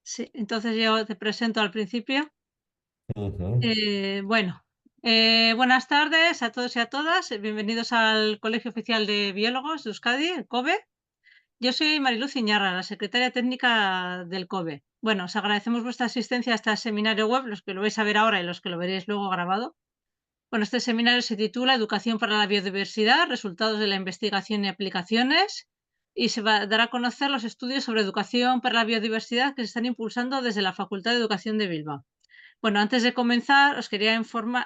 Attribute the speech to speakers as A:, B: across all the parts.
A: Sí, entonces yo te presento al principio.
B: Ujú.
A: Bueno, buenas tardes a todos y a todas. Bienvenidos al Colegio Oficial de Biólogos de Euskadi, el COBE. Yo soy Mariluz Iñarra, la secretaria técnica del COBE. Bueno, os agradecemos vuestra asistencia a este seminario web, los que lo vais a ver ahora y los que lo veréis luego grabado. Bueno, este seminario se titula Educación para la Biodiversidad, resultados de la investigación y aplicaciones, y dará a conocer los estudios sobre educación para la biodiversidad que se están impulsando desde la Facultad de Educación de Bilbao. Bueno, antes de comenzar, os quería informar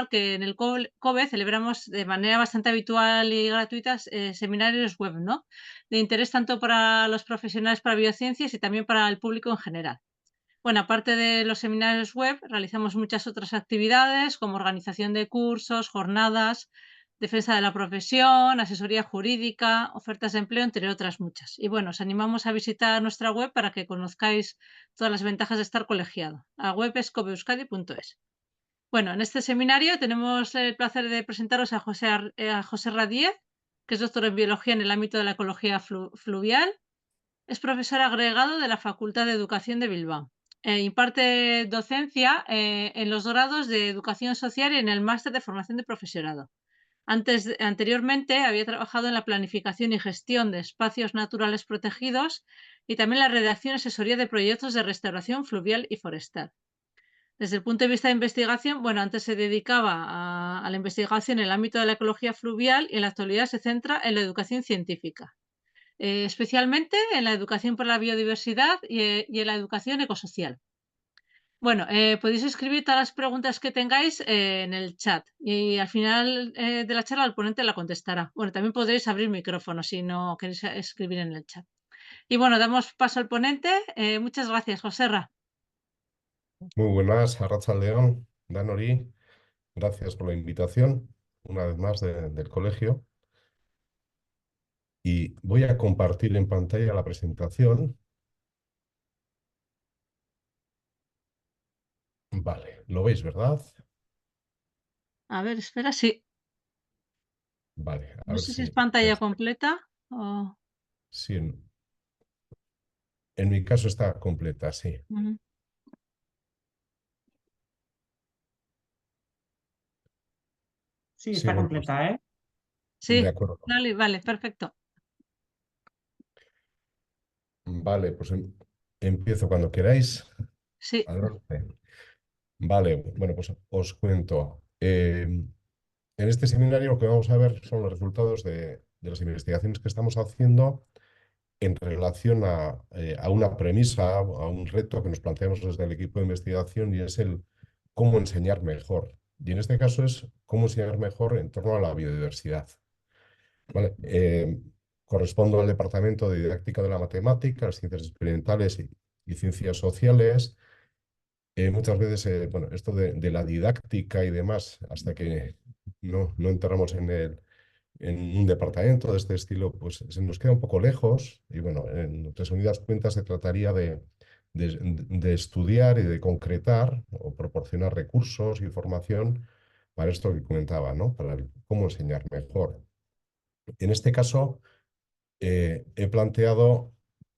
A: que en el COBE celebramos de manera bastante habitual y gratuita seminarios web, ¿no? De interés tanto para los profesionales para biociencias y también para el público en general. Bueno, aparte de los seminarios web, realizamos muchas otras actividades como organización de cursos, jornadas, defensa de la profesión, asesoría jurídica, ofertas de empleo, entre otras muchas. Y bueno, os animamos a visitar nuestra web para que conozcáis todas las ventajas de estar colegiado. La web es cobeeuskadi.es. Bueno, en este seminario tenemos el placer de presentaros a José Radíez, que es doctor en biología en el ámbito de la ecología fluvial. Es profesor agregado de la Facultad de Educación de Bilbao. Imparte docencia en los grados de Educación Social y en el máster de Formación de Profesorado. Anteriormente había trabajado en la planificación y gestión de espacios naturales protegidos y también la redacción y asesoría de proyectos de restauración fluvial y forestal. Desde el punto de vista de investigación, bueno, antes se dedicaba a la investigación en el ámbito de la ecología fluvial y en la actualidad se centra en la educación científica, especialmente en la educación por la biodiversidad y en la educación ecosocial. Bueno, podéis escribir todas las preguntas que tengáis en el chat y al final de la charla el ponente la contestará. Bueno, también podréis abrir micrófono si no queréis escribir en el chat. Y bueno, damos paso al ponente. Muchas gracias, Joserra.
B: Muy buenas, Arratsaldeon, Danori. Gracias por la invitación, una vez más del colegio. Y voy a compartir en pantalla la presentación. Vale, ¿lo veis, verdad?
A: A ver, espera, sí.
B: Vale, a
A: No
B: ver
A: sé si es
B: si...
A: pantalla completa o...
B: si en mi caso está completa, sí.
A: Ujú.
C: Sí,
B: Sí,
C: está
B: bueno, pues
C: completa, ¿eh?
B: de
A: Sí,
B: acuerdo.
A: vale, vale, perfecto.
B: Vale, pues empiezo cuando queráis.
A: Sí,
B: Adelante. Vale, bueno, pues os cuento. En este seminario lo que vamos a ver son los resultados de las investigaciones que estamos haciendo en relación a una premisa, a un reto que nos planteamos desde el equipo de investigación y es el cómo enseñar mejor. Y en este caso es cómo enseñar mejor en torno a la biodiversidad. ¿Vale? Correspondo al Departamento de Didáctica de la Matemática, las Ciencias Experimentales y Ciencias Sociales. Muchas veces, bueno, esto de la didáctica y demás, hasta que no entramos en un departamento de este estilo, pues se nos queda un poco lejos. Y bueno, en resumidas cuentas, se trataría de estudiar y de concretar o proporcionar recursos, información para esto que comentaba, ¿no? Para cómo enseñar mejor. En este caso, he planteado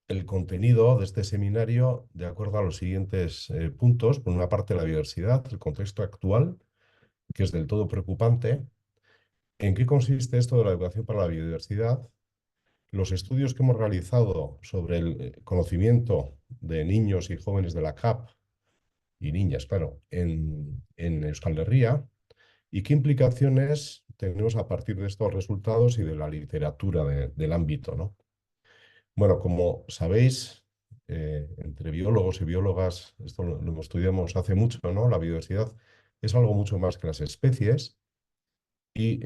B: el contenido de este seminario de acuerdo a los siguientes puntos. Por una parte, la biodiversidad, el contexto actual, que es del todo preocupante. ¿En qué consiste esto de la educación para la biodiversidad? Los estudios que hemos realizado sobre el conocimiento de niños y jóvenes de la CAP y niñas, claro, en Euskal Herria, y qué implicaciones tenemos a partir de estos resultados y de la literatura del ámbito, ¿no? Bueno, como sabéis, entre biólogos y biólogas, esto lo estudiamos hace mucho, ¿no? La biodiversidad es algo mucho más que las especies y,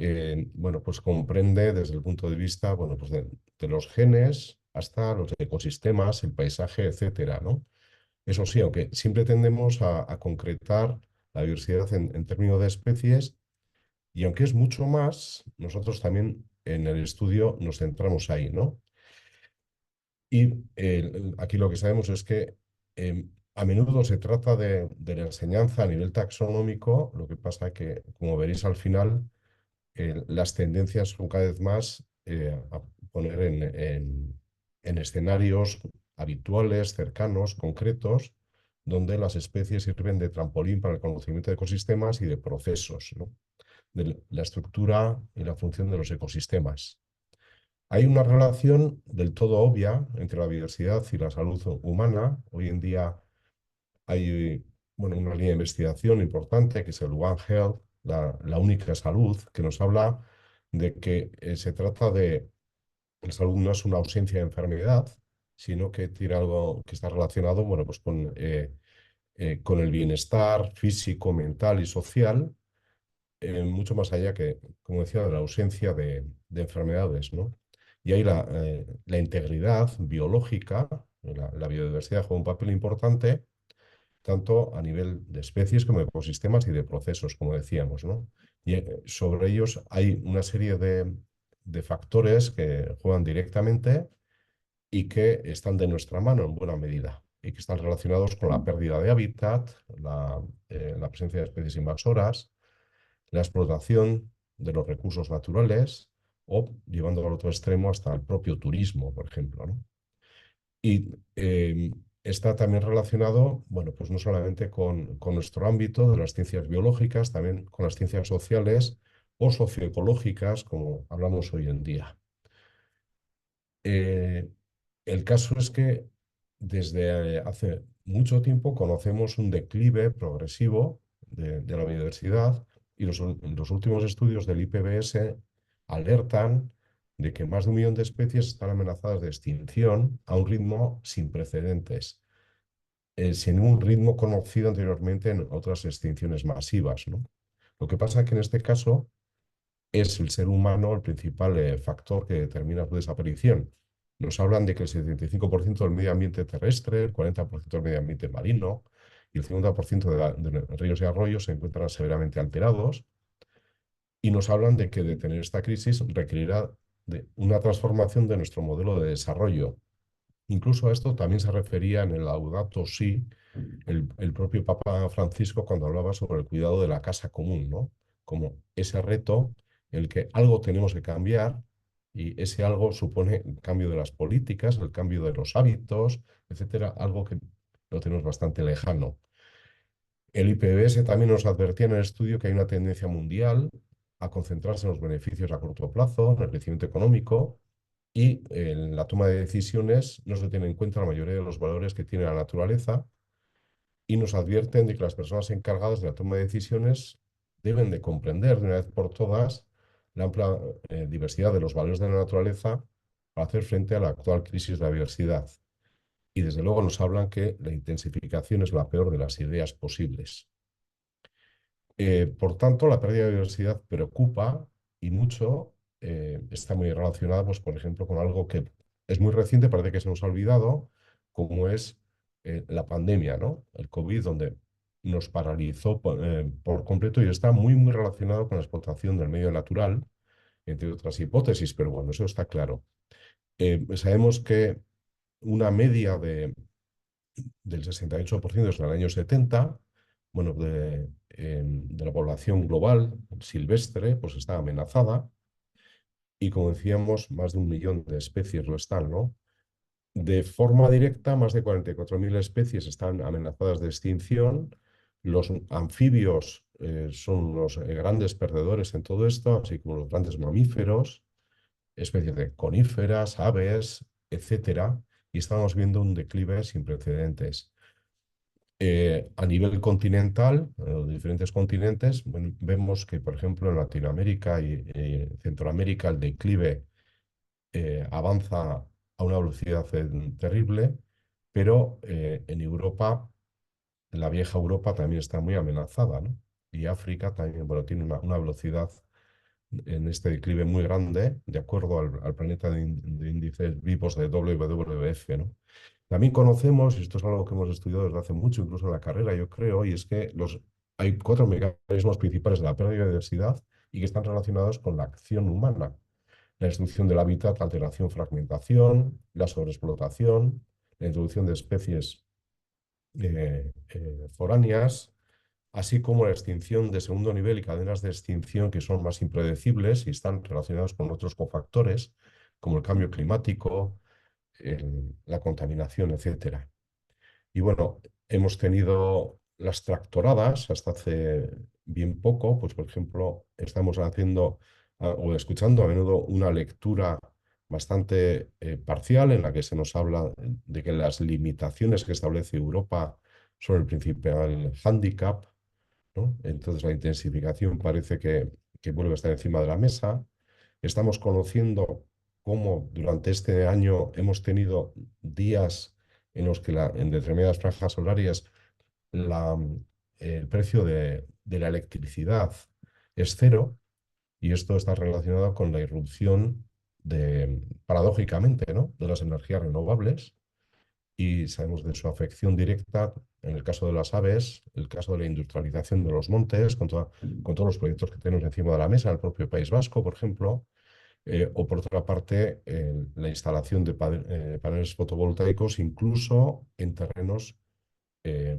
B: bueno, pues comprende desde el punto de vista, bueno, pues de los genes hasta los ecosistemas, el paisaje, etcétera, ¿no? Eso sí, aunque siempre tendemos a concretar la diversidad en términos de especies y aunque es mucho más, nosotros también en el estudio nos centramos ahí, ¿no? Y aquí lo que sabemos es que a menudo se trata de la enseñanza a nivel taxonómico, lo que pasa que, como veréis al final, las tendencias son cada vez más a poner en escenarios habituales, cercanos, concretos, donde las especies sirven de trampolín para el conocimiento de ecosistemas y de procesos, ¿no? De la estructura y la función de los ecosistemas. Hay una relación del todo obvia entre la biodiversidad y la salud humana. Hoy en día hay una línea de investigación importante que es el One Health, la única salud, que nos habla de que se trata de la salud no es una ausencia de enfermedad, sino que tiene algo que está relacionado pues con el bienestar físico, mental y social, mucho más allá que, como decía, de la ausencia de enfermedades, ¿no? Y ahí la integridad biológica, la biodiversidad juega un papel importante, tanto a nivel de especies como de ecosistemas y de procesos, como decíamos, ¿no? Y sobre ellos hay una serie de factores que juegan directamente y que están de nuestra mano en buena medida y que están relacionados con la pérdida de hábitat, la presencia de especies invasoras, la explotación de los recursos naturales o, llevándolo al otro extremo, hasta el propio turismo, por ejemplo, ¿no? Y está también relacionado, pues no solamente con nuestro ámbito de las ciencias biológicas, también con las ciencias sociales o socioecológicas, como hablamos hoy en día. El caso es que desde hace mucho tiempo conocemos un declive progresivo de la biodiversidad y los últimos estudios del IPBES alertan de que más de 1 millón de especies están amenazadas de extinción a un ritmo sin precedentes, sin un ritmo conocido anteriormente en otras extinciones masivas, ¿no? Lo que pasa es que en este caso es el ser humano el principal factor que determina su desaparición. Nos hablan de que el 75% del medio ambiente terrestre, el 40% del medio ambiente marino y el 50% de ríos y arroyos se encuentran severamente alterados, y nos hablan de que detener esta crisis requerirá de una transformación de nuestro modelo de desarrollo. Incluso a esto también se refería en el Laudato Si el propio Papa Francisco cuando hablaba sobre el cuidado de la casa común, ¿no? Como ese reto en el que algo tenemos que cambiar, y ese algo supone el cambio de las políticas, el cambio de los hábitos, etcétera, algo que lo tenemos bastante lejano. El IPBES también nos advertía en el estudio que hay una tendencia mundial a concentrarse en los beneficios a corto plazo, en el crecimiento económico, y en la toma de decisiones no se tiene en cuenta la mayoría de los valores que tiene la naturaleza, y nos advierten de que las personas encargadas de la toma de decisiones deben de comprender de una vez por todas la amplia diversidad de los valores de la naturaleza para hacer frente a la actual crisis de la biodiversidad. Y desde luego nos hablan que la intensificación es la peor de las ideas posibles. Por tanto, la pérdida de biodiversidad preocupa y mucho. Está muy relacionada, pues, por ejemplo, con algo que es muy reciente, parece que se nos ha olvidado, como es la pandemia, ¿no? El COVID, donde nos paralizó por completo, y está muy, muy relacionado con la explotación del medio natural, entre otras hipótesis, pero bueno, eso está claro. Sabemos que una media del 68% desde el año 70, de la población global silvestre, pues está amenazada, y como decíamos, más de 1 millón de especies lo están, ¿no? De forma directa, más de 44.000 especies están amenazadas de extinción. Los anfibios son los grandes perdedores en todo esto, así como los grandes mamíferos, especies de coníferas, aves, etcétera, y estamos viendo un declive sin precedentes. A nivel continental, los diferentes continentes, vemos que, por ejemplo, en Latinoamérica y Centroamérica el declive avanza a una velocidad terrible, pero en Europa, en la vieja Europa, también está muy amenazada, ¿no? Y África también, tiene una velocidad en este declive muy grande, de acuerdo al planeta de índices vivos de WWF, ¿no? También conocemos, y esto es algo que hemos estudiado desde hace mucho, incluso en la carrera, yo creo, y es que hay 4 mecanismos principales de la pérdida de biodiversidad y que están relacionados con la acción humana: la destrucción del hábitat, la alteración, fragmentación, la sobreexplotación, la introducción de especies foráneas, así como la extinción de segundo nivel y cadenas de extinción que son más impredecibles y están relacionados con otros cofactores, como el cambio climático, la contaminación, etcétera. Y bueno, hemos tenido las tractoradas hasta hace bien poco, pues por ejemplo, estamos haciendo o escuchando a menudo una lectura bastante parcial en la que se nos habla de que las limitaciones que establece Europa son el principal hándicap, ¿no? Entonces la intensificación parece que vuelve a estar encima de la mesa. Estamos conociendo cómo durante este año hemos tenido días en los que en determinadas franjas horarias la, el precio de la electricidad es cero, y esto está relacionado con la irrupción paradójicamente, ¿no?, de las energías renovables, y sabemos de su afección directa en el caso de las aves, el caso de la industrialización de los montes, con todos los proyectos que tenemos encima de la mesa en el propio País Vasco, por ejemplo, o por otra parte, la instalación de paneles fotovoltaicos, incluso en terrenos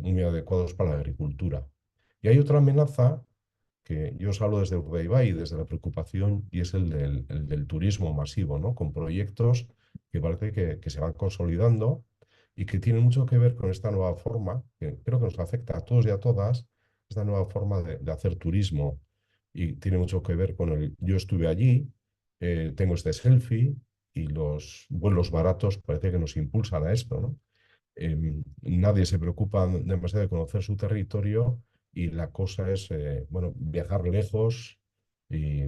B: muy adecuados para la agricultura. Y hay otra amenaza que yo os hablo desde Urdaibai y desde la preocupación, y es el del turismo masivo, ¿no?, con proyectos que parece que se van consolidando y que tienen mucho que ver con esta nueva forma, que creo que nos afecta a todos y a todas, esta nueva forma de hacer turismo. Y tiene mucho que ver con yo estuve allí, tengo este selfie, y los vuelos baratos parece que nos impulsan a esto, ¿no? Nadie se preocupa demasiado de conocer su territorio, y la cosa es, bueno, viajar lejos y,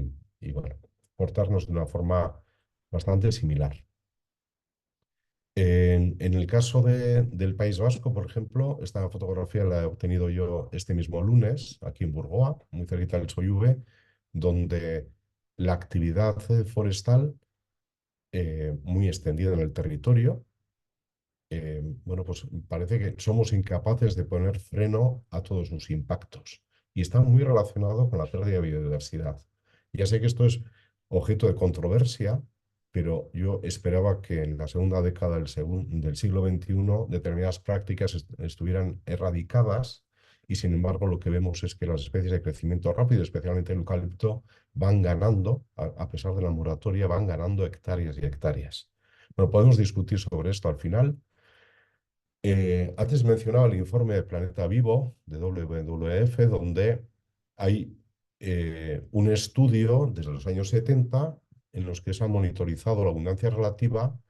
B: bueno, portarnos de una forma bastante similar. En el caso del País Vasco, por ejemplo, esta fotografía la he obtenido yo este mismo lunes, aquí en Burgoa, muy cerquita del Soyuve, donde la actividad forestal, muy extendida en el territorio, bueno, pues parece que somos incapaces de poner freno a todos sus impactos. Y está muy relacionado con la pérdida de biodiversidad. Ya sé que esto es objeto de controversia, pero yo esperaba que en la segunda década del siglo XXI determinadas prácticas estuvieran erradicadas, y sin embargo lo que vemos es que las especies de crecimiento rápido, especialmente el eucalipto, van ganando, a pesar de la moratoria, van ganando hectáreas y hectáreas. Bueno, podemos discutir sobre esto al final. Antes mencionaba el informe de Planeta Vivo de WWF, donde hay un estudio desde los años 70 en los que se ha monitorizado la abundancia relativa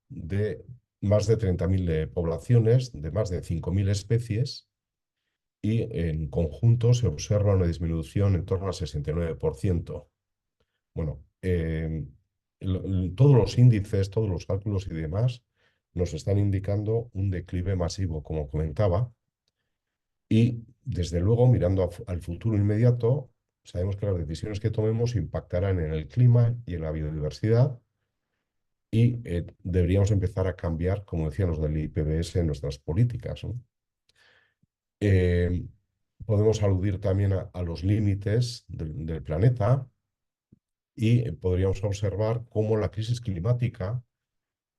B: de más de 30.000 poblaciones, de más de 5.000 especies, y en conjunto se observa una disminución en torno al 69%. Bueno, todos los índices, todos los cálculos y demás nos están indicando un declive masivo, como comentaba, y desde luego, mirando al futuro inmediato, sabemos que las decisiones que tomemos impactarán en el clima y en la biodiversidad, y deberíamos empezar a cambiar, como decían los del IPBES, nuestras políticas, ¿no? Eh, Podemos aludir también a los límites del planeta, y podríamos observar cómo la crisis climática,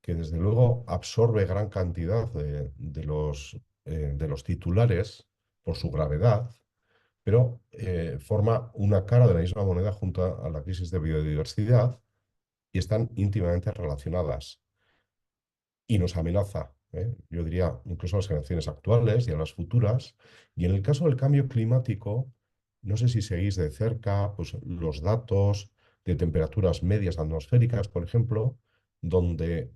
B: que desde luego absorbe gran cantidad de los titulares por su gravedad, pero forma una cara de la misma moneda junto a la crisis de biodiversidad, y están íntimamente relacionadas, y nos amenaza, yo diría, incluso a las generaciones actuales y a las futuras. Y en el caso del cambio climático, no sé si seguís de cerca pues, los datos de temperaturas medias atmosféricas, por ejemplo, donde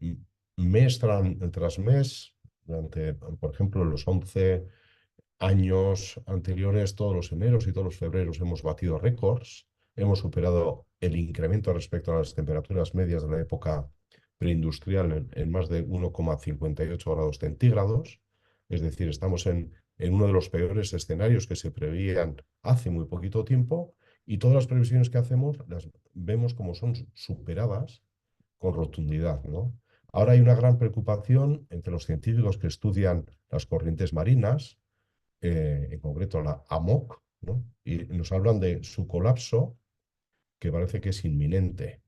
B: mes tras mes, durante, por ejemplo, los 11 años anteriores, todos los eneros y todos los febreros hemos batido récords, hemos superado el incremento respecto a las temperaturas medias de la época preindustrial en más de 1,58 grados centígrados. Es decir, estamos en uno de los peores escenarios que se preveían hace muy poquito tiempo, y todas las previsiones que hacemos las vemos como son superadas con rotundidad, ¿no? Ahora hay una gran preocupación entre los científicos que estudian las corrientes marinas, en concreto la AMOC, ¿no? Y nos hablan de su colapso, que parece que es inminente.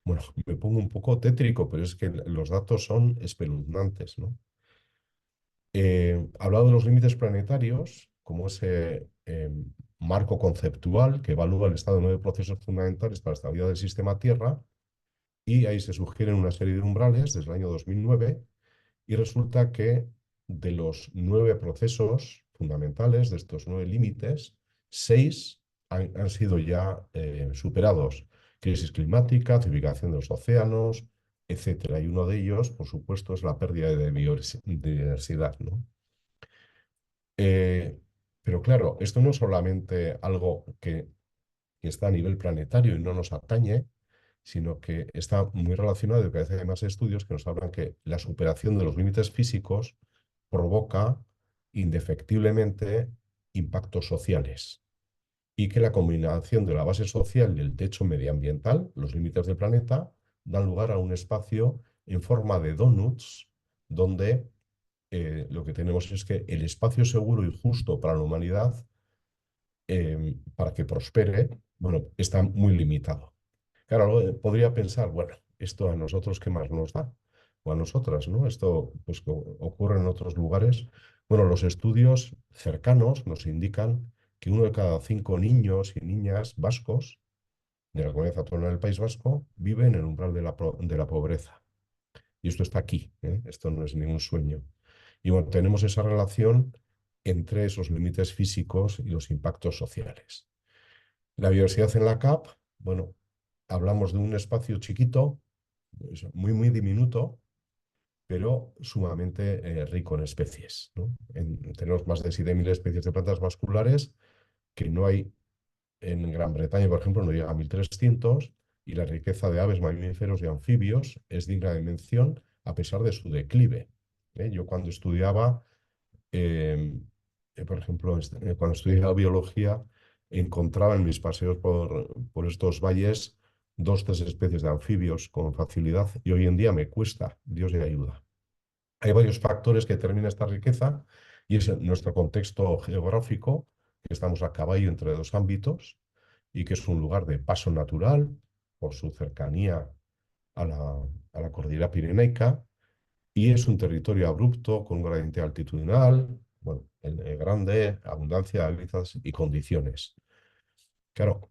B: Bueno, me pongo un poco tétrico, pero es que los datos son espeluznantes, ¿no? Hablado de los límites planetarios, como ese marco conceptual que evalúa el estado de 9 procesos fundamentales para la estabilidad del sistema Tierra, y ahí se sugieren una serie de umbrales desde el año 2009 y resulta que de los 9 procesos fundamentales, de estos 9 límites, 6 han sido ya superados. Crisis climática, acidificación de los océanos, etcétera. Y uno de ellos, por supuesto, es la pérdida de biodiversidad, ¿no? Eh, pero claro, esto no es solamente algo que está a nivel planetario y no nos atañe, sino que está muy relacionado y que hay más estudios que nos hablan que la superación de los límites físicos provoca indefectiblemente impactos sociales y que la combinación de la base social y el techo medioambiental, los límites del planeta, dan lugar a un espacio en forma de donuts donde lo que tenemos es que el espacio seguro y justo para la humanidad, para que prospere, bueno, está muy limitado. Claro, podría pensar, bueno, esto a nosotros qué más nos da, o a nosotras, ¿no? Esto pues, ocurre en otros lugares. Bueno, los estudios cercanos nos indican que 1 de cada 5 niños y niñas vascos de la comunidad autónoma del País Vasco vive en el umbral de la pobreza. Y esto está aquí, ¿eh? Esto no es ningún sueño. Y bueno, tenemos esa relación entre esos límites físicos y los impactos sociales. La biodiversidad en la CAP, bueno, hablamos de un espacio chiquito, muy, muy diminuto, pero sumamente rico en especies, ¿no? Tenemos más de 7.000 especies de plantas vasculares que no hay en Gran Bretaña, por ejemplo, no llega a 1.300, y la riqueza de aves, mamíferos y anfibios es digna de mención a pesar de su declive. Yo cuando estudiaba, eh, por ejemplo, cuando estudiaba biología, encontraba en mis paseos por estos valles 2 o 3 especies de anfibios con facilidad y hoy en día me cuesta, Dios le ayuda. Hay varios factores que determinan esta riqueza y es nuestro contexto geográfico, que estamos a caballo entre 2 ámbitos y que es un lugar de paso natural por su cercanía a la cordillera pirenaica y es un territorio abrupto con un gradiente altitudinal, bueno, grande, abundancia de hábitats y condiciones. Claro,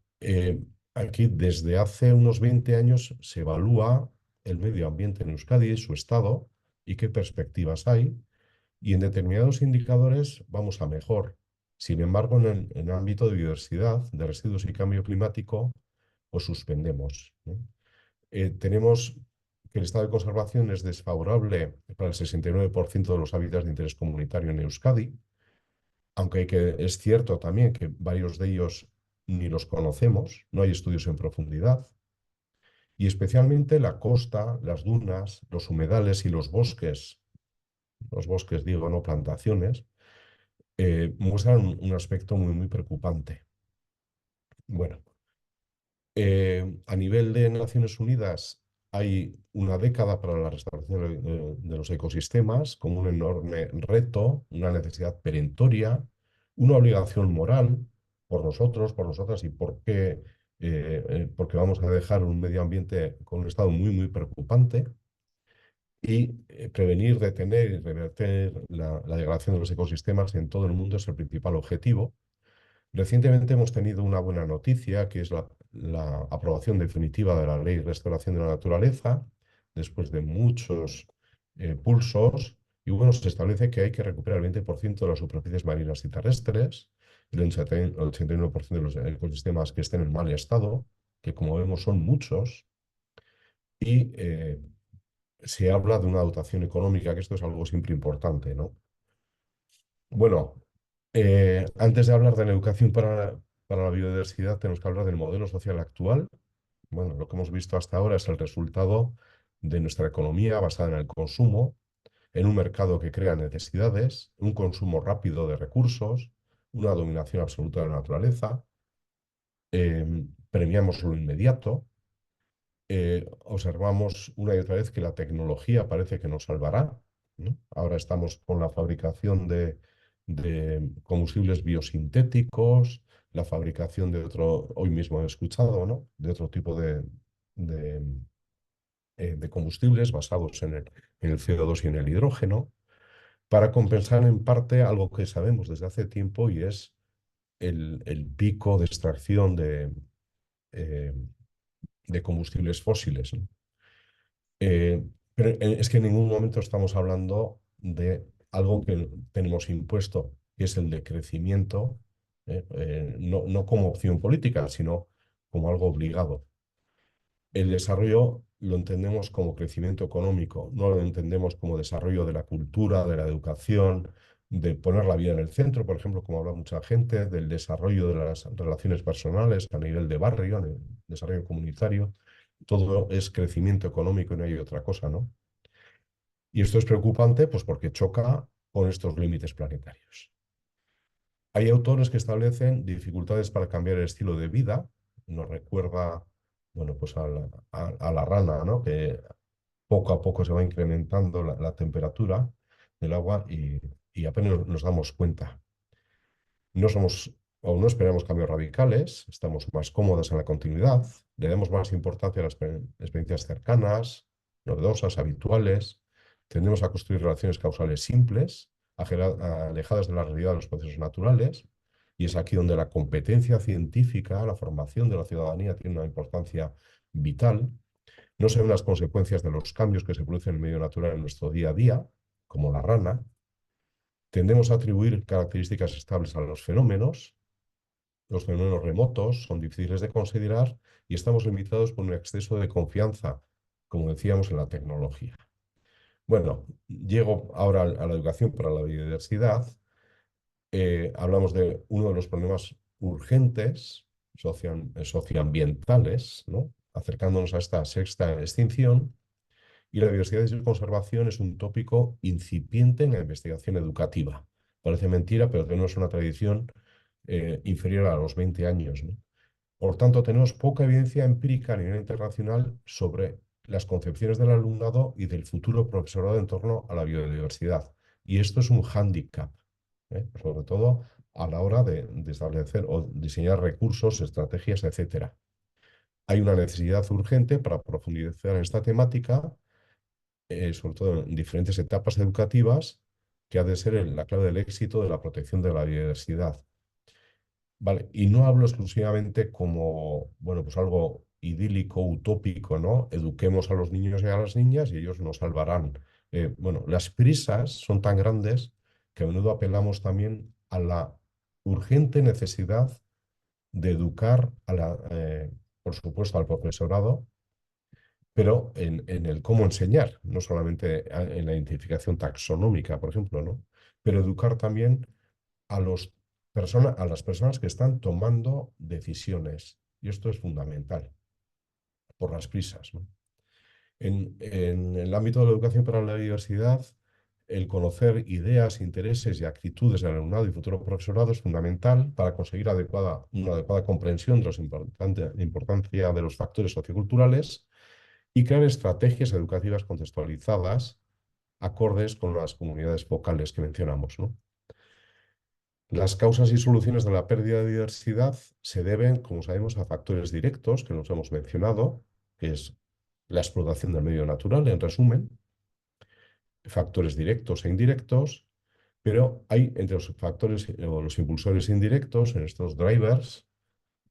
B: aquí desde hace unos 20 años se evalúa el medio ambiente en Euskadi, su estado y qué perspectivas hay, y en determinados indicadores vamos a mejor. Sin embargo, en el ámbito de biodiversidad, de residuos y cambio climático, pues suspendemos, ¿no? Tenemos que el estado de conservación es desfavorable para el 69% de los hábitats de interés comunitario en Euskadi, aunque es cierto también que varios de ellos ni los conocemos, no hay estudios en profundidad, y especialmente la costa, las dunas, los humedales y los bosques digo, no plantaciones, muestran un aspecto muy, muy preocupante. Bueno, a nivel de Naciones Unidas hay una década para la restauración de los ecosistemas como un enorme reto, una necesidad perentoria, una obligación moral por nosotros, por nosotras y porque vamos a dejar un medio ambiente con un estado muy, muy preocupante y prevenir, detener y revertir la degradación de los ecosistemas en todo el mundo es el principal objetivo. Recientemente hemos tenido una buena noticia, que es la aprobación definitiva de la Ley de Restauración de la Naturaleza, después de muchos pulsos, y bueno, se establece que hay que recuperar el 20% de las superficies marinas y terrestres, el 81% de los ecosistemas que estén en mal estado, que como vemos son muchos, y se habla de una dotación económica, que esto es algo siempre importante, ¿no? Bueno, antes de hablar de la educación para la biodiversidad, tenemos que hablar del modelo social actual. Bueno, lo que hemos visto hasta ahora es el resultado de nuestra economía basada en el consumo, en un mercado que crea necesidades, un consumo rápido de recursos, una dominación absoluta de la naturaleza, premiamos lo inmediato, observamos una y otra vez que la tecnología parece que nos salvará, ¿no? Ahora estamos con la fabricación de combustibles biosintéticos, la fabricación de hoy mismo he escuchado, ¿no? De otro tipo de, de combustibles basados en el CO2 y en el hidrógeno, para compensar en parte algo que sabemos desde hace tiempo y es el pico de extracción eh, de combustibles fósiles, ¿no? Eh, pero es que en ningún momento estamos hablando de algo que tenemos impuesto, que es el de crecimiento, no como opción política, sino como algo obligado. El desarrollo lo entendemos como crecimiento económico, no lo entendemos como desarrollo de la cultura, de la educación, de poner la vida en el centro, por ejemplo, como habla mucha gente, del desarrollo de las relaciones personales a nivel de barrio, a nivel desarrollo comunitario. Todo es crecimiento económico y no hay otra cosa, ¿no? Y esto es preocupante, pues porque choca con estos límites planetarios. Hay autores que establecen dificultades para cambiar el estilo de vida. Nos recuerda, bueno, pues a la rana, ¿no? Que poco a poco se va incrementando la temperatura del agua y apenas nos damos cuenta. No somos o no esperamos cambios radicales, estamos más cómodos en la continuidad, le damos más importancia a las experiencias cercanas, novedosas, habituales, tendemos a construir relaciones causales simples, alejadas de la realidad de los procesos naturales, y es aquí donde la competencia científica, la formación de la ciudadanía tiene una importancia vital. No se ven las consecuencias de los cambios que se producen en el medio natural en nuestro día a día, como la rana. Tendemos a atribuir características estables a los fenómenos. Los fenómenos remotos son difíciles de considerar y estamos limitados por un exceso de confianza, como decíamos, en la tecnología. Bueno, llego ahora a la educación para la biodiversidad. Hablamos de uno de los problemas urgentes socioambientales, ¿no? Acercándonos a esta sexta extinción. Y la diversidad y conservación es un tópico incipiente en la investigación educativa. Parece mentira, pero tenemos una tradición inferior a los 20 años, ¿no? Por tanto, tenemos poca evidencia empírica a nivel internacional sobre las concepciones del alumnado y del futuro profesorado en torno a la biodiversidad. Y esto es un hándicap, sobre todo a la hora de establecer o diseñar recursos, estrategias, etcétera. Hay una necesidad urgente para profundizar en esta temática, sobre todo en diferentes etapas educativas, que ha de ser la clave del éxito de la protección de la biodiversidad. Vale, y no hablo exclusivamente como, bueno, pues algo idílico, utópico, ¿no? Eduquemos a los niños y a las niñas y ellos nos salvarán. Bueno, las prisas son tan grandes que a menudo apelamos también a la urgente necesidad de educar por supuesto, al profesorado, pero en el cómo enseñar, no solamente en la identificación taxonómica, por ejemplo, ¿no? Pero educar también a las personas que están tomando decisiones. Y esto es fundamental, por las prisas, ¿no? En el ámbito de la educación para la diversidad, el conocer ideas, intereses y actitudes del alumnado y futuro profesorado es fundamental para conseguir una adecuada comprensión de la importancia de los factores socioculturales y crear estrategias educativas contextualizadas acordes con las comunidades focales que mencionamos, ¿no? Las causas y soluciones de la pérdida de diversidad se deben, como sabemos, a factores directos que nos hemos mencionado, que es la explotación del medio natural, en resumen, factores directos e indirectos, pero hay entre los factores o los impulsores indirectos, en estos drivers,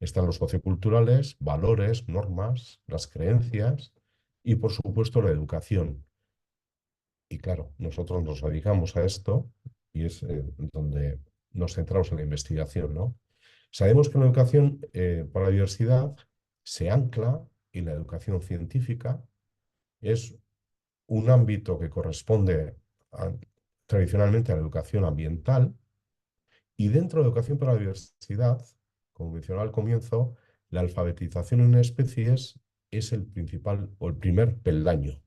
B: están los socioculturales, valores, normas, las creencias y, por supuesto, la educación. Y claro, nosotros nos dedicamos a esto y es donde nos centramos en la investigación, ¿no? Sabemos que la educación para la diversidad se ancla en la educación científica, es un ámbito que corresponde tradicionalmente a la educación ambiental y dentro de educación para la diversidad, como mencionaba al comienzo, la alfabetización en especies es el principal o el primer peldaño,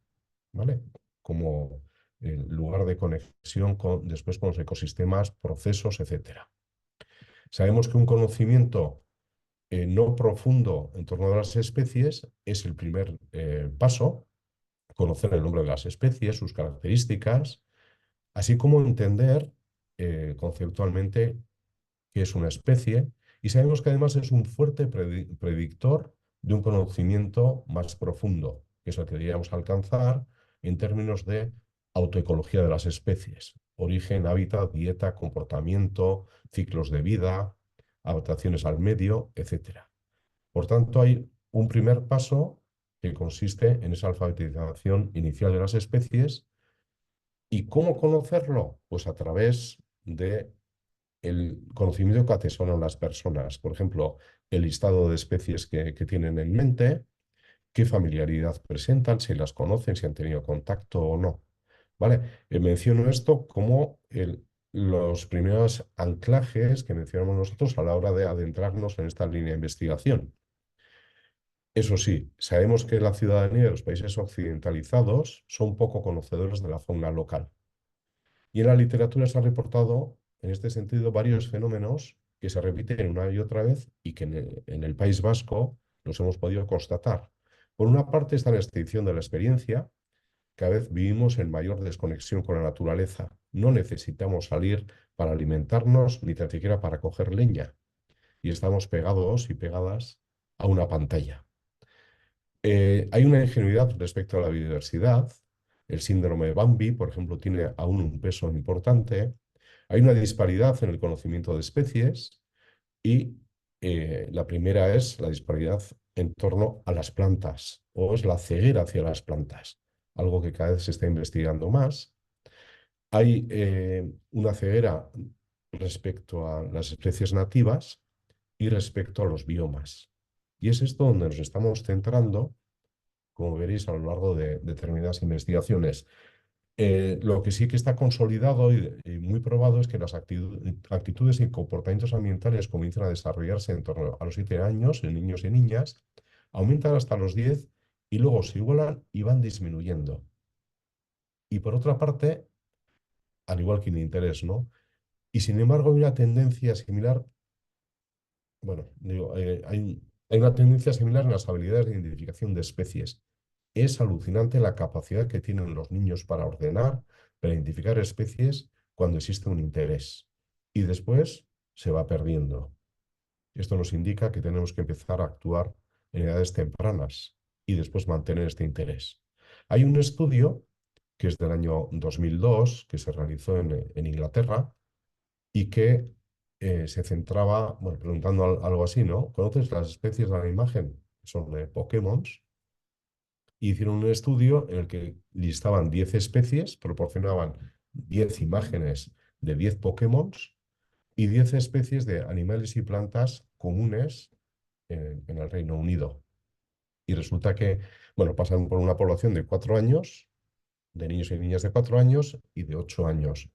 B: ¿vale? Como el lugar de conexión después con los ecosistemas, procesos, etcétera. Sabemos que un conocimiento no profundo en torno a las especies es el primer paso, conocer el nombre de las especies, sus características, así como entender conceptualmente qué es una especie, y sabemos que además es un fuerte predictor de un conocimiento más profundo, que es el que deberíamos alcanzar en términos de autoecología de las especies, origen, hábitat, dieta, comportamiento, ciclos de vida, adaptaciones al medio, etc. Por tanto, hay un primer paso que consiste en esa alfabetización inicial de las especies. ¿Y cómo conocerlo? Pues a través de el conocimiento que atesoran las personas. Por ejemplo, el listado de especies que tienen en mente, qué familiaridad presentan, si las conocen, si han tenido contacto o no. ¿Vale? Menciono esto como los primeros anclajes que mencionamos nosotros a la hora de adentrarnos en esta línea de investigación. Eso sí, sabemos que la ciudadanía de los países occidentalizados son poco conocedores de la fauna local. Y en la literatura se han reportado, en este sentido, varios fenómenos que se repiten una y otra vez y que en el País Vasco los hemos podido constatar. Por una parte está la extinción de la experiencia. Cada vez vivimos en mayor desconexión con la naturaleza. No necesitamos salir para alimentarnos ni tan siquiera para coger leña. Y estamos pegados y pegadas a una pantalla. Hay una ingenuidad respecto a la biodiversidad. El síndrome de Bambi, por ejemplo, tiene aún un peso importante. Hay una disparidad en el conocimiento de especies y la primera es la disparidad en torno a las plantas o es la ceguera hacia las plantas, algo que cada vez se está investigando más. Hay una ceguera respecto a las especies nativas y respecto a los biomas. Y es esto donde nos estamos centrando, como veréis a lo largo de determinadas investigaciones. Lo que sí que está consolidado y muy probado es que las actitudes y comportamientos ambientales comienzan a desarrollarse en torno a los 7 años en niños y niñas, aumentan hasta los 10 y luego se igualan y van disminuyendo. Y por otra parte, al igual que el interés, ¿no? Y sin embargo hay una tendencia similar, bueno, digo, hay una tendencia similar en las habilidades de identificación de especies. Es alucinante la capacidad que tienen los niños para ordenar, para identificar especies cuando existe un interés. Y después se va perdiendo. Esto nos indica que tenemos que empezar a actuar en edades tempranas y después mantener este interés. Hay un estudio que es del año 2002, que se realizó en Inglaterra y que se centraba, bueno, preguntando algo así, ¿no? ¿Conoces las especies de la imagen? Son Pokémon. Hicieron un estudio en el que listaban 10 especies, proporcionaban 10 imágenes de 10 Pokémon y 10 especies de animales y plantas comunes en el Reino Unido. Y resulta que, bueno, pasan por una población de 4 años, de niños y niñas de 4 años y de 8 años.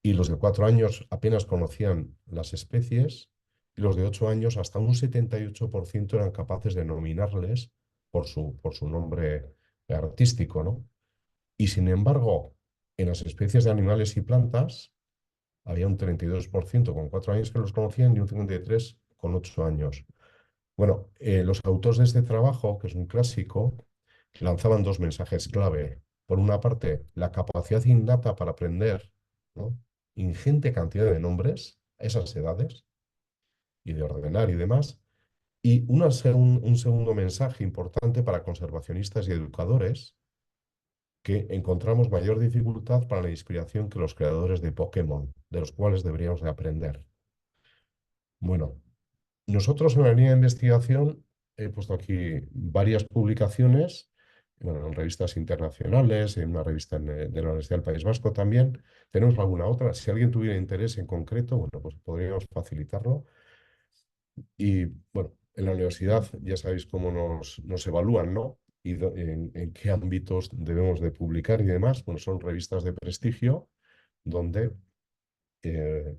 B: Y los de 4 años apenas conocían las especies y los de 8 años hasta un 78% eran capaces de nominarles por su nombre artístico, ¿no? Y sin embargo, en las especies de animales y plantas había un 32% con 4 años que los conocían y un 53% con 8 años. Bueno, los autores de este trabajo, que es un clásico, lanzaban dos mensajes clave. Por una parte, la capacidad innata para aprender, ¿no? Ingente cantidad de nombres a esas edades y de ordenar y demás. Y un segundo mensaje importante para conservacionistas y educadores, que encontramos mayor dificultad para la inspiración que los creadores de Pokémon, de los cuales deberíamos de aprender. Bueno, nosotros en la línea de investigación he puesto aquí varias publicaciones, bueno, en revistas internacionales, en una revista de la Universidad del País Vasco también. Tenemos alguna otra. Si alguien tuviera interés en concreto, bueno, pues podríamos facilitarlo. Y bueno, en la universidad ya sabéis cómo nos evalúan, ¿no? Y en qué ámbitos debemos de publicar y demás. Bueno, son revistas de prestigio donde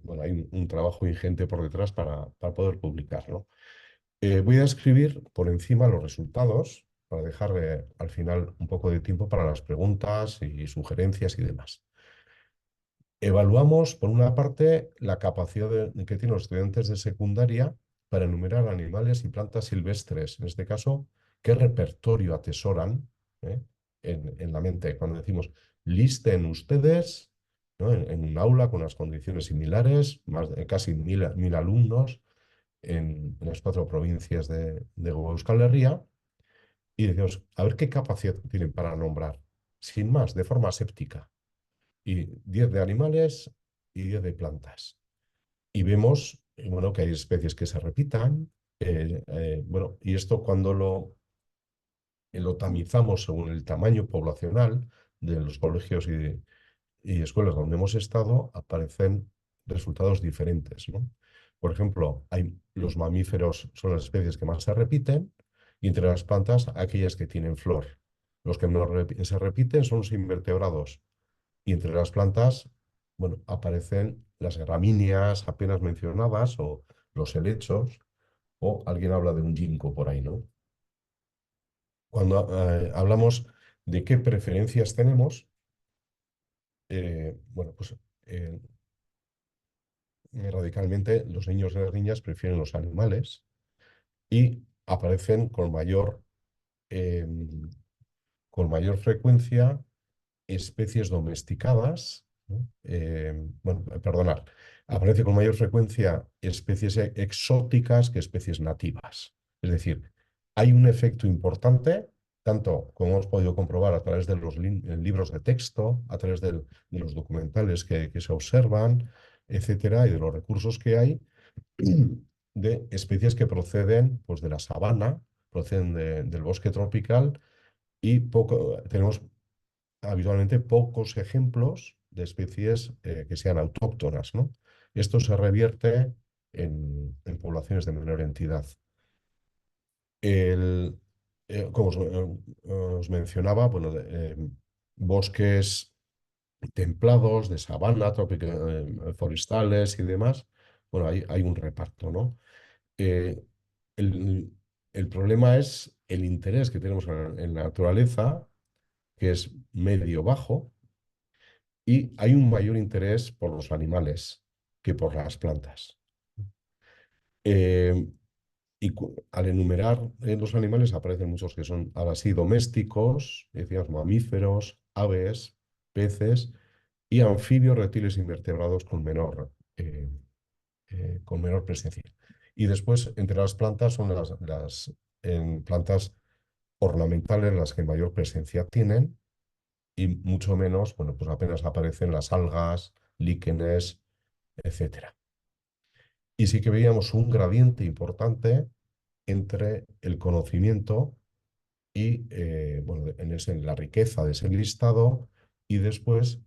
B: bueno, hay un trabajo ingente por detrás para poder publicar, ¿no? Voy a escribir por encima los resultados para dejar al final un poco de tiempo para las preguntas y sugerencias y demás. Evaluamos, por una parte, la capacidad que tienen los estudiantes de secundaria para enumerar animales y plantas silvestres. En este caso, qué repertorio atesoran, ¿eh? en la mente. Cuando decimos, listen ustedes, ¿no? En un aula con unas condiciones similares, más de casi 1000 alumnos en las 4 provincias de Euskal Herria, y decimos, a ver qué capacidad tienen para nombrar, sin más, de forma séptica. Y 10 de animales y 10 de plantas. Y vemos, bueno, que hay especies que se repitan. Bueno, y esto cuando lo lo tamizamos según el tamaño poblacional de los colegios y escuelas donde hemos estado, aparecen resultados diferentes, ¿no? Por ejemplo, los mamíferos son las especies que más se repiten y entre las plantas aquellas que tienen flor. Los que menos se repiten son los invertebrados y entre las plantas, bueno, aparecen las gramíneas apenas mencionadas o los helechos o alguien habla de un ginkgo por ahí, ¿no? Cuando hablamos de qué preferencias tenemos, bueno, pues eh, radicalmente los niños y las niñas prefieren los animales y aparecen con mayor frecuencia especies domesticadas, ¿no? Bueno, perdonar, aparece con mayor frecuencia especies exóticas que especies nativas. Es decir, hay un efecto importante, tanto como hemos podido comprobar a través de los libros de texto, a través de los documentales que se observan, etcétera, y de los recursos que hay, de especies que proceden pues, de la sabana, proceden del bosque tropical y tenemos habitualmente pocos ejemplos de especies que sean autóctonas, ¿no? Esto se revierte en poblaciones de menor entidad. El, como os mencionaba, bueno, bosques templados, de sabana, forestales y demás, bueno, hay un reparto, ¿no? Eh, el, el problema es el interés que tenemos en la naturaleza, que es medio bajo, y hay un mayor interés por los animales que por las plantas. Eh, al enumerar los animales aparecen muchos que son ahora sí domésticos, decíamos mamíferos, aves, peces y anfibios, reptiles invertebrados con menor presencia. Y después, entre las plantas, son las plantas ornamentales las que mayor presencia tienen y mucho menos, bueno, pues apenas aparecen las algas, líquenes, etcétera. Y sí que veíamos un gradiente importante entre el conocimiento y, bueno, en la riqueza de ese listado y después,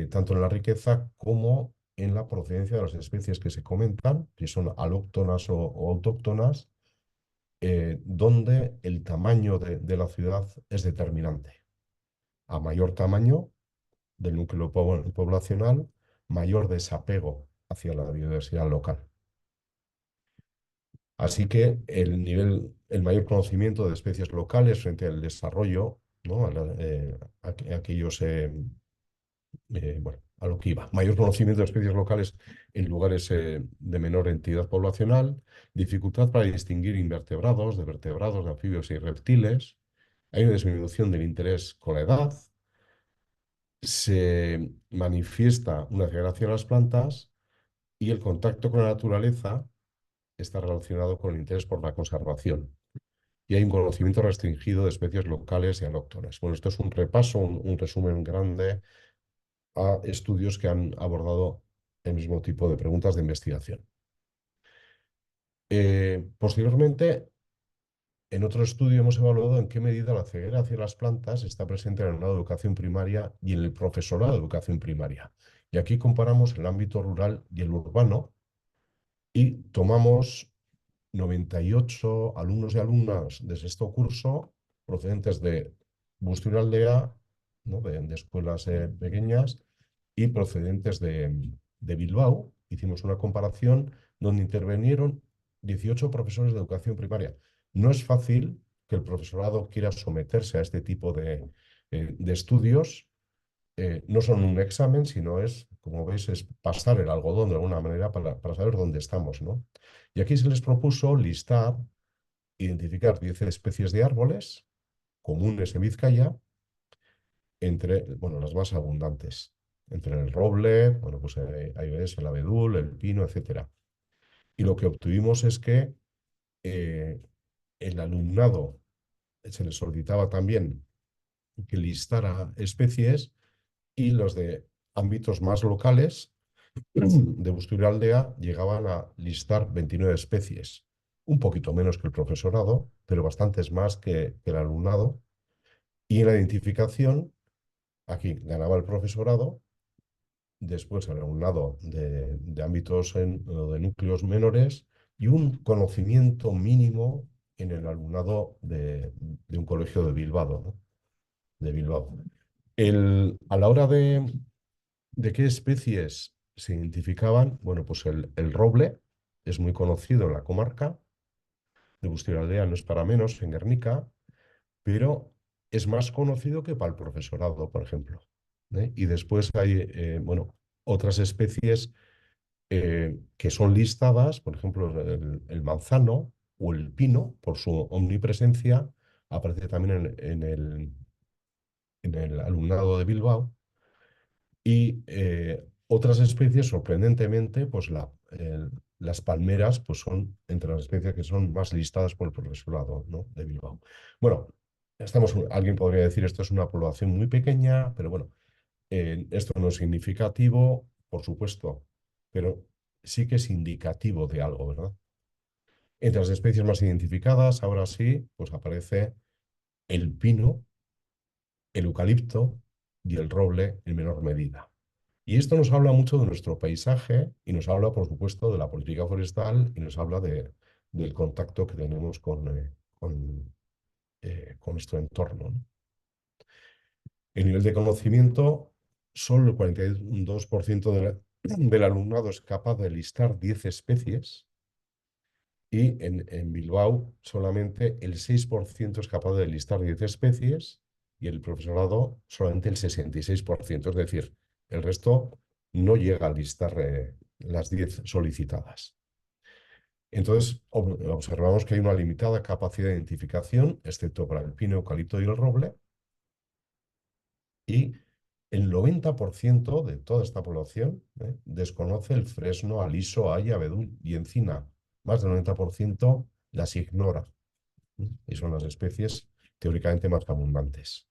B: tanto en la riqueza como en la procedencia de las especies que se comentan, si son alóctonas o autóctonas, donde el tamaño de la ciudad es determinante. A mayor tamaño del núcleo poblacional, mayor desapego hacia la biodiversidad local. Así que el mayor conocimiento de especies locales frente al desarrollo, ¿no? Aquellos, bueno, a lo que iba. Mayor conocimiento de especies locales en lugares de menor entidad poblacional, dificultad para distinguir invertebrados, de vertebrados, de anfibios y reptiles. Hay una disminución del interés con la edad. Se manifiesta una ceguera a las plantas y el contacto con la naturaleza está relacionado con el interés por la conservación. Y hay un conocimiento restringido de especies locales y alóctonas. Bueno, esto es un repaso, un resumen grande a estudios que han abordado el mismo tipo de preguntas de investigación. Posteriormente, en otro estudio hemos evaluado en qué medida la ceguera hacia las plantas está presente en la educación primaria y en el profesorado de educación primaria. Y aquí comparamos el ámbito rural y el urbano y tomamos 98 alumnos y alumnas de sexto curso procedentes de Aldea, ¿no? de escuelas pequeñas y procedentes de Bilbao. Hicimos una comparación donde intervinieron 18 profesores de educación primaria. No es fácil que el profesorado quiera someterse a este tipo de estudios. No son un examen, sino es, como veis, es pasar el algodón de alguna manera para saber dónde estamos, ¿no? Y aquí se les propuso identificar 10 especies de árboles comunes en Vizcaya, entre, bueno, las más abundantes, entre el roble, bueno, pues ahí ves el abedul, el pino, etcétera. Y lo que obtuvimos es que el alumnado se les solicitaba también que listara especies y los de ámbitos más locales de Aldea llegaban a listar 29 especies. un poquito menos que el profesorado, pero bastantes más que el alumnado. Y en la identificación, aquí ganaba el profesorado, después el alumnado de ámbitos o de núcleos menores y un conocimiento mínimo en el alumnado de un colegio de Bilbao, ¿no? De Bilbao. A la hora de qué especies se identificaban, bueno, pues el roble es muy conocido en la comarca de Busturialdea, no es para menos, en Guernica, pero es más conocido que para el profesorado, por ejemplo. Y después hay, bueno, otras especies que son listadas, por ejemplo, el manzano o el pino, por su omnipresencia, aparece también en el alumnado de Bilbao. Y otras especies, sorprendentemente, pues las palmeras pues son entre las especies que son más listadas por el profesorado, ¿no? de Bilbao. Bueno, alguien podría decir esto es una población muy pequeña, pero bueno, esto no es significativo, por supuesto, pero sí que es indicativo de algo, ¿verdad? Entre las especies más identificadas, ahora sí, pues aparece el pino, el eucalipto y el roble en menor medida. Y esto nos habla mucho de nuestro paisaje y nos habla, por supuesto, de la política forestal y nos habla del contacto que tenemos con nuestro entorno, ¿no? El nivel de conocimiento, solo el 42% del alumnado es capaz de listar 10 especies y en Bilbao solamente el 6% es capaz de listar 10 especies y el profesorado solamente el 66%. Es decir, el resto no llega a listar las 10 solicitadas. Entonces, observamos que hay una limitada capacidad de identificación, excepto para el pino, eucalipto y el roble, y el 90% de toda esta población desconoce el fresno, aliso, haya, abedul y encina. Más del 90% las ignora. Y son las especies teóricamente más abundantes.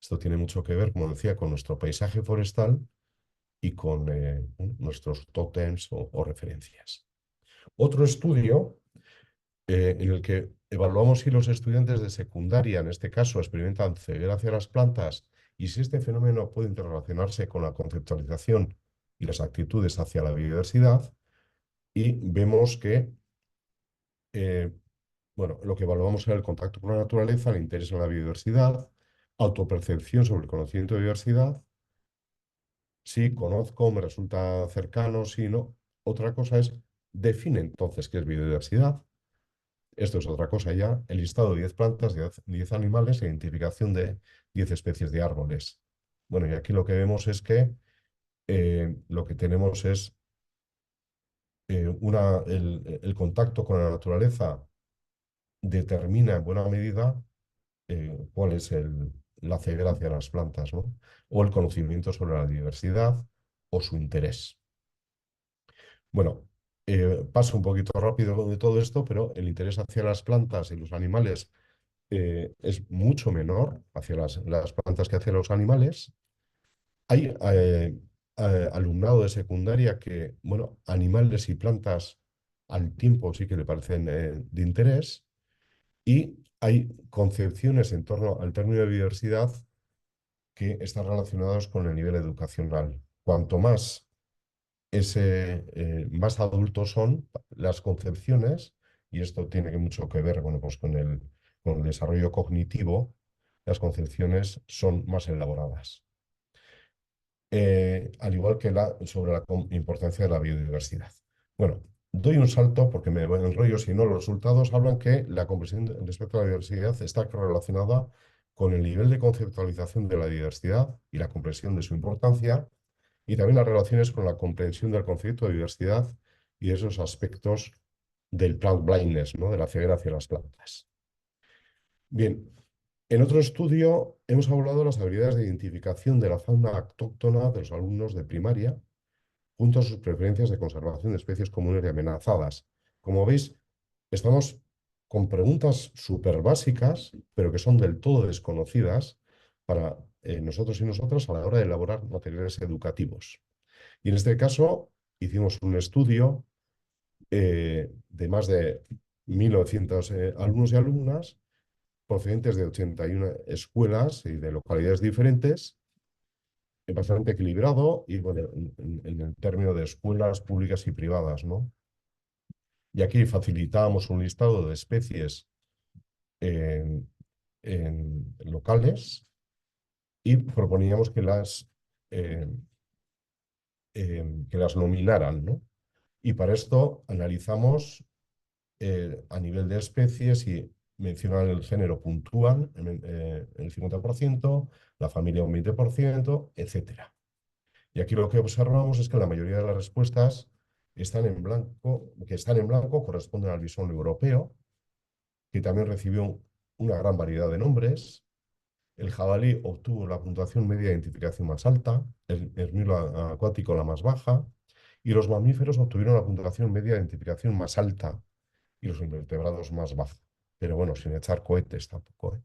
B: Esto tiene mucho que ver, como decía, con nuestro paisaje forestal y con nuestros tótems o referencias. Otro estudio en el que evaluamos si los estudiantes de secundaria, en este caso, experimentan ceguera hacia las plantas y si este fenómeno puede interrelacionarse con la conceptualización y las actitudes hacia la biodiversidad. Y vemos que bueno, lo que evaluamos era el contacto con la naturaleza, el interés en la biodiversidad, autopercepción sobre el conocimiento de biodiversidad. Sí, conozco, me resulta cercano, sí, no. Otra cosa es, define entonces qué es biodiversidad. Esto es otra cosa ya. El listado de 10 plantas, 10 animales e identificación de 10 especies de árboles. Bueno, y aquí lo que vemos es que lo que tenemos es el contacto con la naturaleza determina en buena medida cuál es la ceguera hacia las plantas, ¿no? O el conocimiento sobre la diversidad o su interés. Bueno, paso un poquito rápido de todo esto, pero el interés hacia las plantas y los animales es mucho menor hacia las plantas que hacia los animales. Hay alumnado de secundaria que, bueno, animales y plantas al tiempo sí que le parecen de interés. Y hay concepciones en torno al término de biodiversidad que están relacionados con el nivel educacional. Cuanto más adultos son las concepciones, y esto tiene mucho que ver, bueno, pues con el desarrollo cognitivo, las concepciones son más elaboradas. Al igual que sobre la importancia de la biodiversidad. Bueno, doy un salto porque me enrollo, si no, los resultados hablan que la comprensión respecto a la diversidad está correlacionada con el nivel de conceptualización de la diversidad y la comprensión de su importancia, y también las relaciones con la comprensión del concepto de diversidad y esos aspectos del plant blindness, ¿no? De la ceguera hacia las plantas. Bien, en otro estudio hemos hablado de las habilidades de identificación de la fauna autóctona de los alumnos de primaria, junto a sus preferencias de conservación de especies comunes y amenazadas. Como veis, estamos con preguntas súper básicas, pero que son del todo desconocidas para nosotros y nosotras a la hora de elaborar materiales educativos. Y en este caso hicimos un estudio de más de 1.900 alumnos y alumnas procedentes de 81 escuelas y de localidades diferentes, bastante equilibrado y bueno, en el término de escuelas públicas y privadas, ¿no? Y aquí facilitábamos un listado de especies en, locales y proponíamos eh, que las nominaran, ¿no? Y para esto analizamos a nivel de especies y mencionan el género, puntúan el 50%, la familia un 20%, etcétera. Y aquí lo que observamos es que la mayoría de las respuestas que están en blanco corresponden al bisón europeo, que también recibió una gran variedad de nombres. El jabalí obtuvo la puntuación media de identificación más alta, el mirlo acuático la más baja, y los mamíferos obtuvieron la puntuación media de identificación más alta y los invertebrados más baja. Pero bueno, sin echar cohetes tampoco, ¿eh?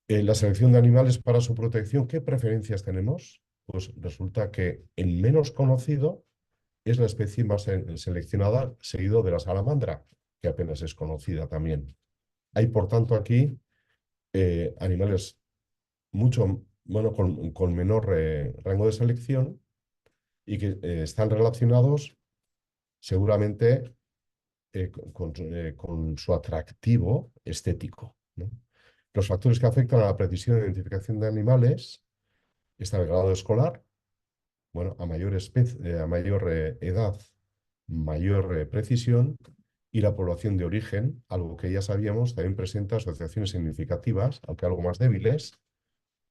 B: La selección de animales para su protección, ¿qué preferencias tenemos? Pues resulta que el menos conocido es la especie más seleccionada, seguido de la salamandra, que apenas es conocida también. Hay, por tanto, aquí animales mucho, bueno, con menor rango de selección y que están relacionados seguramente con su atractivo estético, ¿no? Los factores que afectan a la precisión de identificación de animales están el grado escolar, bueno, a mayor edad, mayor precisión, y la población de origen, algo que ya sabíamos, también presenta asociaciones significativas, aunque algo más débiles,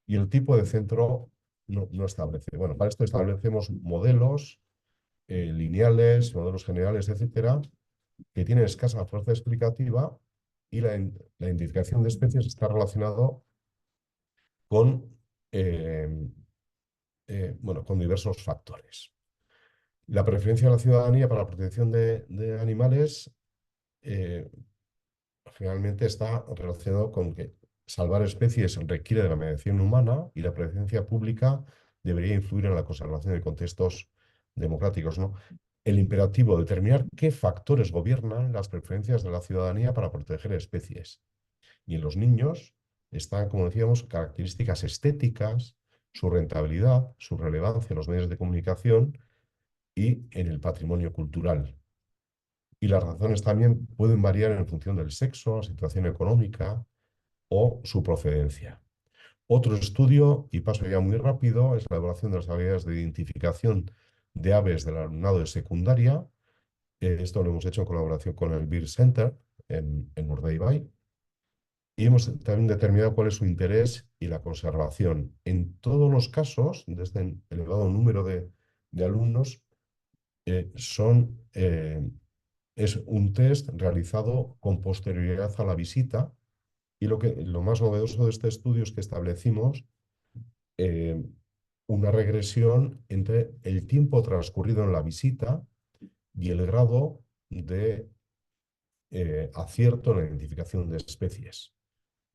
B: y el tipo de centro no establece. Bueno, para esto establecemos modelos lineales, modelos generales, etcétera, que tienen escasa fuerza explicativa y la identificación de especies está relacionado con, eh, bueno, con diversos factores. La preferencia de la ciudadanía para la protección de animales finalmente está relacionado con que salvar especies requiere de la mediación humana y la presencia pública debería influir en la conservación de contextos democráticos, ¿no? El imperativo de determinar qué factores gobiernan las preferencias de la ciudadanía para proteger especies. Y en los niños están, como decíamos, características estéticas, su rentabilidad, su relevancia en los medios de comunicación y en el patrimonio cultural. Y las razones también pueden variar en función del sexo, la situación económica o su procedencia. Otro estudio, y paso ya muy rápido, es la evaluación de las habilidades de identificación de aves del alumnado de secundaria. Esto lo hemos hecho en colaboración con el Bird Center en Urdaibai. Y hemos también determinado cuál es su interés y la conservación. En todos los casos, de este elevado número de alumnos, es un test realizado con posterioridad a la visita y lo más novedoso de este estudio es que establecimos eh, una regresión entre el tiempo transcurrido en la visita y el grado de acierto en la identificación de especies.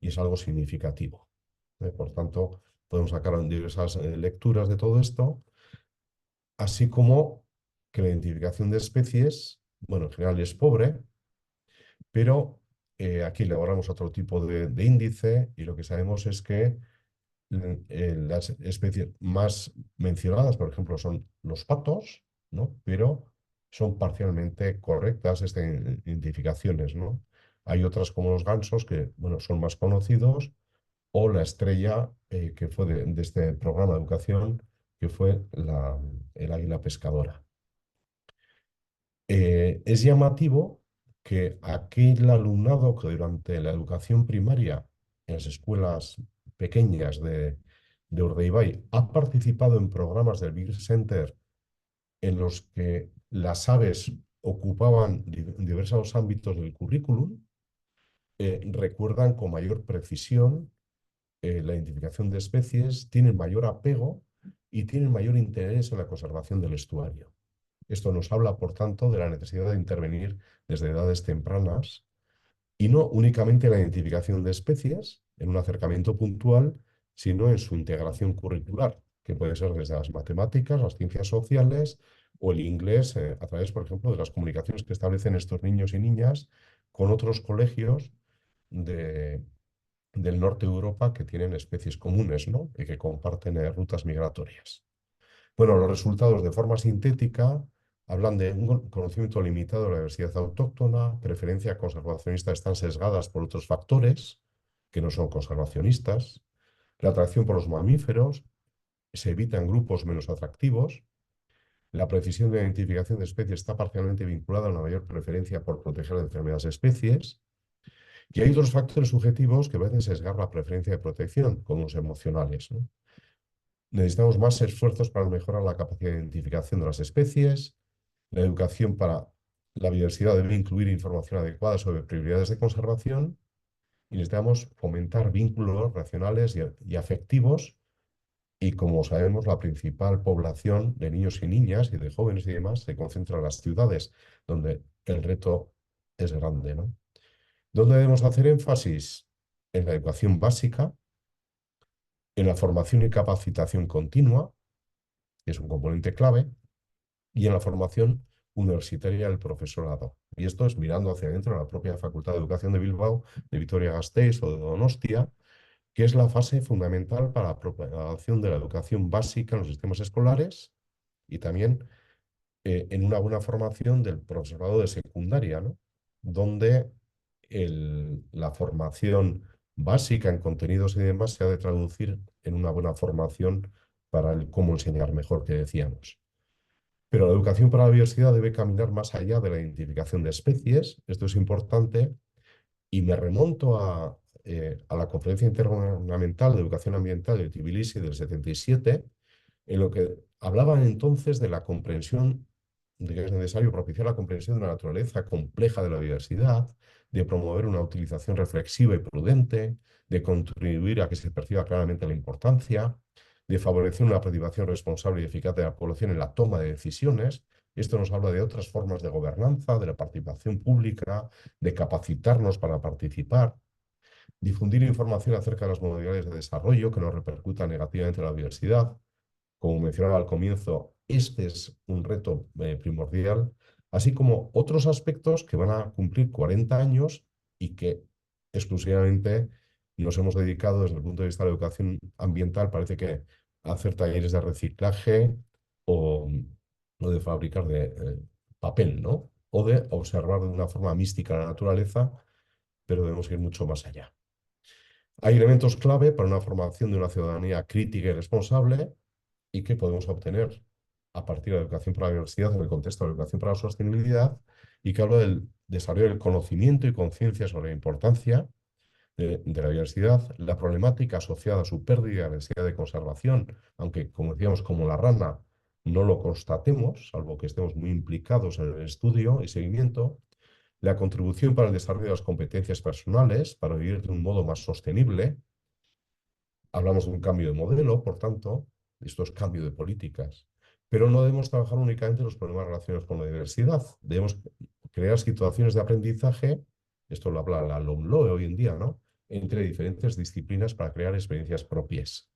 B: Y es algo significativo. Por tanto, podemos sacar diversas lecturas de todo esto, así como que la identificación de especies, bueno, en general es pobre, pero aquí elaboramos otro tipo de índice y lo que sabemos es que las especies más mencionadas, por ejemplo, son los patos, ¿no? Pero son parcialmente correctas estas identificaciones, ¿no? Hay otras como los gansos que, bueno, son más conocidos, o la estrella que fue de este programa de educación, que fue el águila pescadora. Es llamativo que aquel alumnado que durante la educación primaria en las escuelas pequeñas de Urdaibai ha participado en programas del Bird Center en los que las aves ocupaban diversos ámbitos del currículum, recuerdan con mayor precisión la identificación de especies, tienen mayor apego y tienen mayor interés en la conservación del estuario. Esto nos habla, por tanto, de la necesidad de intervenir desde edades tempranas y no únicamente en la identificación de especies, en un acercamiento puntual, sino en su integración curricular. que puede ser desde las matemáticas, las ciencias sociales o el inglés, a través, por ejemplo, de las comunicaciones que establecen estos niños y niñas con otros colegios de, del norte de Europa que tienen especies comunes, ¿no? Y que comparten rutas migratorias. Bueno, los resultados de forma sintética hablan de un conocimiento limitado de la diversidad autóctona, preferencias conservacionistas están sesgadas por otros factores que no son conservacionistas, la atracción por los mamíferos, se evitan grupos menos atractivos, la precisión de la identificación de especies está parcialmente vinculada a una mayor preferencia por proteger determinadas especies, y hay otros factores subjetivos que pueden sesgar la preferencia de protección, como los emocionales, ¿no? Necesitamos más esfuerzos para mejorar la capacidad de identificación de las especies. La educación para la biodiversidad debe incluir información adecuada sobre prioridades de conservación y necesitamos fomentar vínculos racionales y afectivos. Y como sabemos, la principal población de niños y niñas y de jóvenes y demás se concentra en las ciudades, donde el reto es grande, ¿no? ¿Dónde debemos hacer énfasis? En la educación básica, en la formación y capacitación continua, que es un componente clave, y en la formación universitaria del profesorado. Y esto es mirando hacia adentro de la propia Facultad de Educación de Bilbao, de Vitoria-Gasteiz o de Donostia, que es la fase fundamental para la propagación de la educación básica en los sistemas escolares y también en una buena formación del profesorado de secundaria, ¿no? Donde la formación básica en contenidos y demás se ha de traducir en una buena formación para el cómo enseñar mejor, que decíamos. Pero la educación para la biodiversidad debe caminar más allá de la identificación de especies. Esto es importante y me remonto a la Conferencia Intergubernamental de Educación Ambiental de Tbilisi del 77, en lo que hablaban entonces de la comprensión, de que es necesario propiciar la comprensión de la naturaleza compleja de la diversidad, de promover una utilización reflexiva y prudente, de contribuir a que se perciba claramente la importancia, de favorecer una participación responsable y eficaz de la población en la toma de decisiones. Esto nos habla de otras formas de gobernanza, de la participación pública, de capacitarnos para participar, difundir información acerca de las modalidades de desarrollo que no repercutan negativamente en la diversidad. Como mencionaba al comienzo, este es un reto primordial, así como otros aspectos que van a cumplir 40 años y que exclusivamente nos hemos dedicado desde el punto de vista de la educación ambiental, parece que a hacer talleres de reciclaje o, o de fabricar papel, ¿no? O de observar de una forma mística la naturaleza, pero debemos ir mucho más allá. Hay elementos clave para una formación de una ciudadanía crítica y responsable y que podemos obtener a partir de la educación para la diversidad en el contexto de la educación para la sostenibilidad y que habla del desarrollo del conocimiento y conciencia sobre la importancia de la diversidad, la problemática asociada a su pérdida y la necesidad de conservación, aunque, como decíamos, como la rana, no lo constatemos, salvo que estemos muy implicados en el estudio y seguimiento, la contribución para el desarrollo de las competencias personales para vivir de un modo más sostenible. Hablamos de un cambio de modelo, por tanto, esto es cambio de políticas, pero no debemos trabajar únicamente en los problemas relacionados con la diversidad. Debemos crear situaciones de aprendizaje, esto lo habla la LOMLOE hoy en día, ¿no? Entre diferentes disciplinas para crear experiencias propias.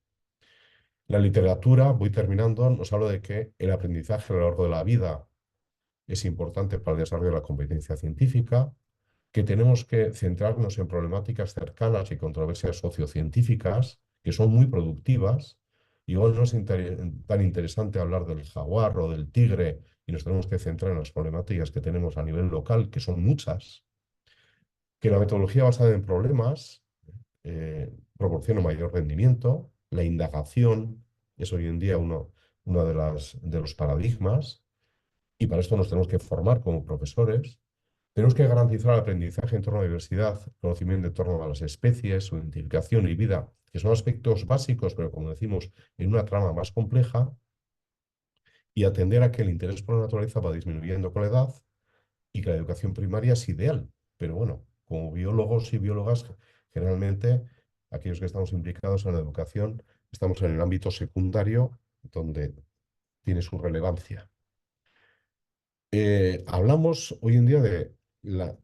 B: La literatura, voy terminando, nos habla de que el aprendizaje a lo largo de la vida es importante para el desarrollo de la competencia científica, que tenemos que centrarnos en problemáticas cercanas y controversias sociocientíficas, que son muy productivas. Igual no es tan interesante hablar del jaguar o del tigre y nos tenemos que centrar en las problemáticas que tenemos a nivel local, que son muchas. Que la metodología basada en problemas proporciona mayor rendimiento. La indagación es hoy en día uno de los paradigmas y para esto nos tenemos que formar como profesores. Tenemos que garantizar el aprendizaje en torno a la diversidad, conocimiento en torno a las especies, su identificación y vida, que son aspectos básicos, pero como decimos, en una trama más compleja, y atender a que el interés por la naturaleza va disminuyendo con la edad y que la educación primaria es ideal. Pero bueno, como biólogos y biólogas, generalmente aquellos que estamos implicados en la educación, estamos en el ámbito secundario, donde tiene su relevancia. Hablamos hoy en día de la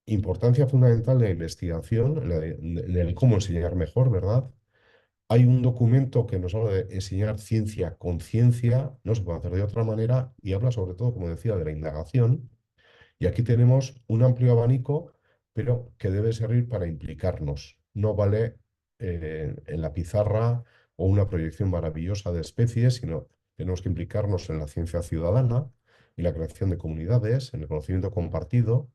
B: importancia fundamental de la investigación, en el cómo enseñar mejor, ¿verdad? Hay un documento que nos habla de enseñar ciencia con ciencia, no se puede hacer de otra manera, y habla sobre todo, como decía, de la indagación. Y aquí tenemos un amplio abanico, pero que debe servir para implicarnos. No vale en la pizarra o una proyección maravillosa de especies, sino tenemos que implicarnos en la ciencia ciudadana y la creación de comunidades, en el conocimiento compartido,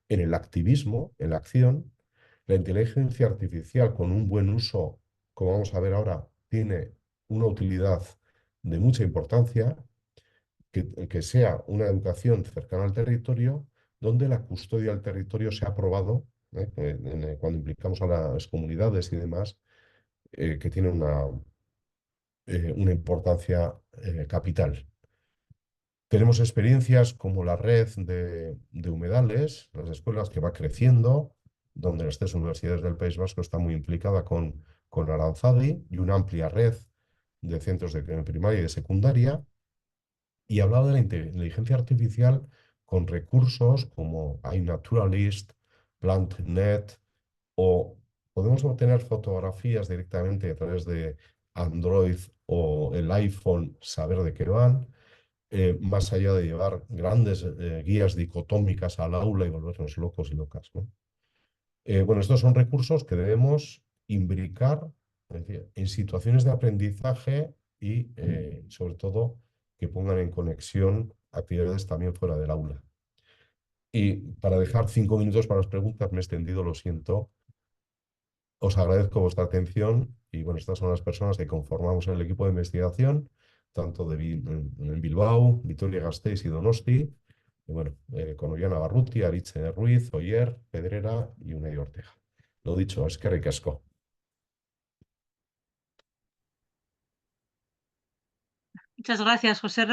B: en el activismo, en la acción. La inteligencia artificial con un buen uso, como vamos a ver ahora, tiene una utilidad de mucha importancia, que sea una educación cercana al territorio, donde la custodia del territorio se ha probado, cuando implicamos a las comunidades y demás, que tiene una importancia capital. Tenemos experiencias como la red de humedales, las escuelas que va creciendo, donde las tres universidades del País Vasco están muy implicadas con Aranzadi, y una amplia red de centros de primaria y de secundaria. Y hablaba de la inteligencia artificial con recursos como iNaturalist, PlantNet, o podemos obtener fotografías directamente a través de Android o el iPhone, saber de qué van, más allá de llevar grandes guías dicotómicas al aula y volvernos locos y locas, ¿no? Bueno, estos son recursos que debemos imbricar, es decir, en situaciones de aprendizaje y, sobre todo, que pongan en conexión actividades también fuera del aula. Y para dejar 5 minutos para las preguntas, me he extendido, lo siento. Os agradezco vuestra atención y, bueno, estas son las personas que conformamos el equipo de investigación, tanto en Bilbao, Vitoria-Gasteiz y Donosti. Y, bueno, con Ollana Barruti, Aritze Ruiz, Oyer, Pedrera y Unai Ortega. Lo dicho, eskerrik asko.
A: Muchas gracias, José.